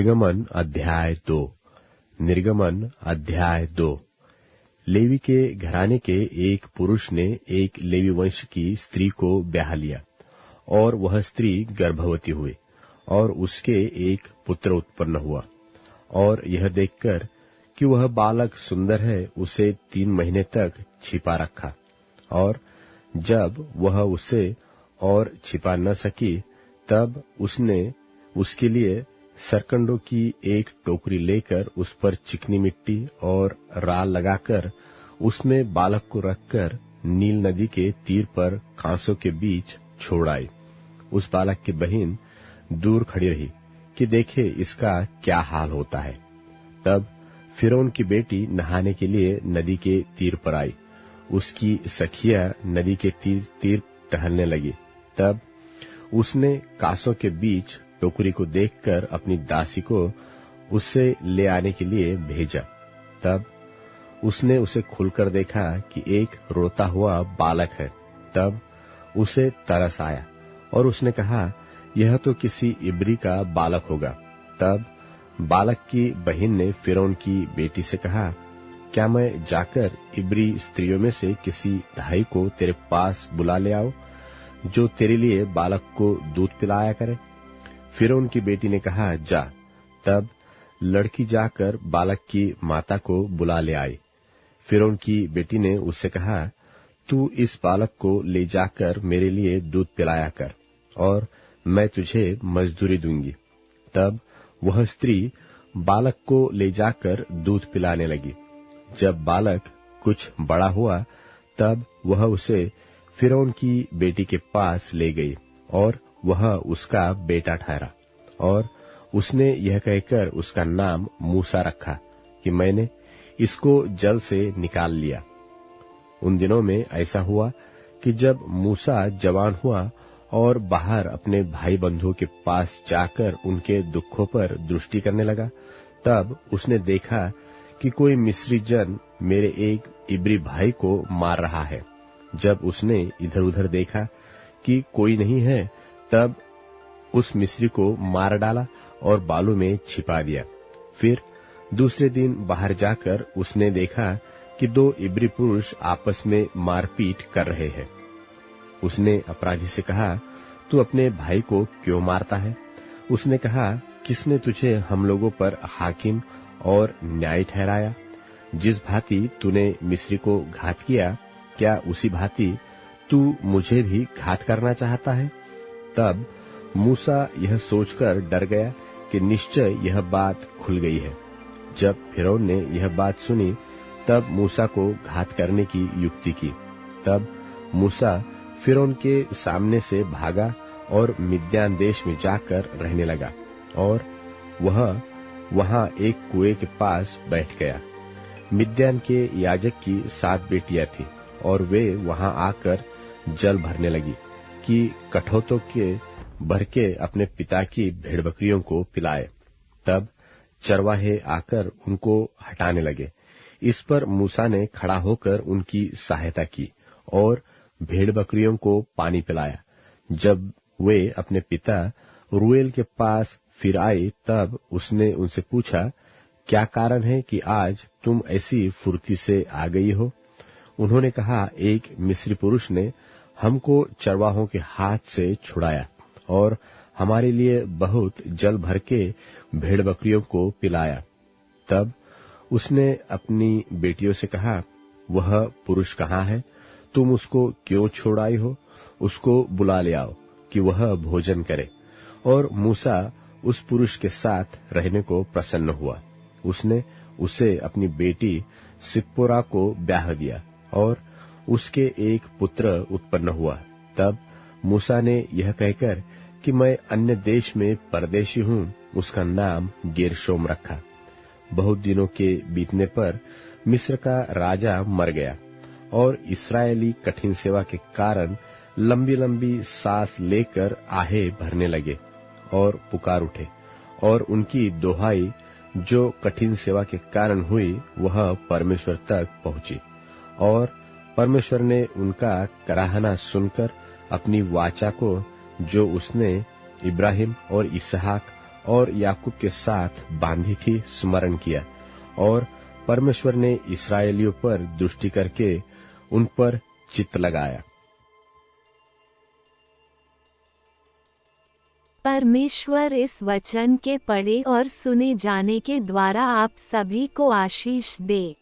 निर्गमन अध्याय 2। निर्गमन अध्याय 2। लेवी के घराने के एक पुरुष ने एक लेवी वंश की स्त्री को ब्याह लिया, और वह स्त्री गर्भवती हुई, और उसके एक पुत्र उत्पन्न हुआ। और यह देखकर कि वह बालक सुंदर है, उसे 3 महीने तक छिपा रखा। और जब वह उसे और छिपा न सकी, तब उसने उसके लिए सरकंडों की एक टोकरी लेकर उस पर चिकनी मिट्टी और राल लगाकर उसमें बालक को रखकर नील नदी के तीर पर कांसों के बीच छोड़ आई। उस बालक की बहन दूर खड़ी रही कि देखे इसका क्या हाल होता है। तब फिरौन की बेटी नहाने के लिए नदी के तीर पर आई। उसकी सखिया नदी के तीर टहलने लगी। तब उसने कांसों के बीच टोकरी को देखकर अपनी दासी को उससे ले आने के लिए भेजा। तब उसने उसे खुलकर देखा कि एक रोता हुआ बालक है। तब उसे तरस आया, और उसने कहा, यह तो किसी इब्री का बालक होगा। तब बालक की बहन ने फिरौन की बेटी से कहा, क्या मैं जाकर इब्री स्त्रियों में से किसी भाई को तेरे पास बुला ले आऊं, जो तेरे लिए बालक को दूध पिलाया करे? फिरौन की बेटी ने कहा, जा। तब लड़की जाकर बालक की माता को बुला ले आई। फिरौन की बेटी ने उससे कहा, तू इस बालक को ले जाकर मेरे लिए दूध पिलाया कर, और मैं तुझे मजदूरी दूंगी। तब वह स्त्री बालक को ले जाकर दूध पिलाने लगी। जब बालक कुछ बड़ा हुआ, तब वह उसे फिरौन की बेटी के पास ले गई, और वह उसका बेटा ठहरा। और उसने यह कहकर उसका नाम मूसा रखा कि मैंने इसको जल से निकाल लिया। उन दिनों में ऐसा हुआ कि जब मूसा जवान हुआ और बाहर अपने भाई बंधुओं के पास जाकर उनके दुखों पर दृष्टि करने लगा, तब उसने देखा कि कोई मिस्री जन मेरे एक इब्री भाई को मार रहा है। जब उसने इधर उधर देखा कि कोई नहीं है, तब उस मिस्री को मार डाला और बालू में छिपा दिया। फिर दूसरे दिन बाहर जाकर उसने देखा कि 2 इब्री पुरुष आपस में मारपीट कर रहे हैं। उसने अपराधी से कहा, तू अपने भाई को क्यों मारता है? उसने कहा, किसने तुझे हम लोगों पर हाकिम और न्याय ठहराया? जिस भांति तूने मिस्री को घात किया, क्या उसी भांति तू मुझे भी घात करना चाहता है? तब मूसा यह सोचकर डर गया कि निश्चय यह बात खुल गई है। जब फिरौन ने यह बात सुनी, तब मूसा को घात करने की युक्ति की। तब मूसा फिरौन के सामने से भागा और मिद्यान देश में जाकर रहने लगा, और वह वहां एक कुएं के पास बैठ गया। मिद्यान के याजक की 7 बेटियां थीं, और वे वहां आकर जल भरने लगी कि कठौतों के भर के अपने पिता की भेड़ बकरियों को पिलाए। तब चरवाहे आकर उनको हटाने लगे। इस पर मूसा ने खड़ा होकर उनकी सहायता की और भेड़ बकरियों को पानी पिलाया। जब वे अपने पिता रूएल के पास फिर आए, तब उसने उनसे पूछा, क्या कारण है कि आज तुम ऐसी फुर्ती से आ गई हो? उन्होंने कहा, एक मिस्री पुरुष ने हमको चरवाहों के हाथ से छुड़ाया और हमारे लिए बहुत जल भर के भेड़ बकरियों को पिलाया। तब उसने अपनी बेटियों से कहा, वह पुरुष कहाँ है? तुम उसको क्यों छोड़ आई हो? उसको बुला ले आओ कि वह भोजन करे। और मूसा उस पुरुष के साथ रहने को प्रसन्न हुआ। उसने उसे अपनी बेटी सिप्पोरा को ब्याह दिया, और उसके एक पुत्र उत्पन्न हुआ। तब मूसा ने यह कहकर कि मैं अन्य देश में परदेशी हूँ, उसका नाम गेरशोम रखा। बहुत दिनों के बीतने पर मिस्र का राजा मर गया, और इस्राएली कठिन सेवा के कारण लंबी लंबी सांस लेकर आहे भरने लगे और पुकार उठे, और उनकी दोहाई जो कठिन सेवा के कारण हुई, वह परमेश्वर तक पहुंची। और परमेश्वर ने उनका कराहना सुनकर अपनी वाचा को, जो उसने इब्राहिम और इसहाक और याकूब के साथ बांधी थी स्मरण किया, और परमेश्वर ने इस्राएलियों पर दृष्टि करके उन पर चित्त लगाया। परमेश्वर इस वचन के पढ़े और सुने जाने के द्वारा आप सभी को आशीष दे।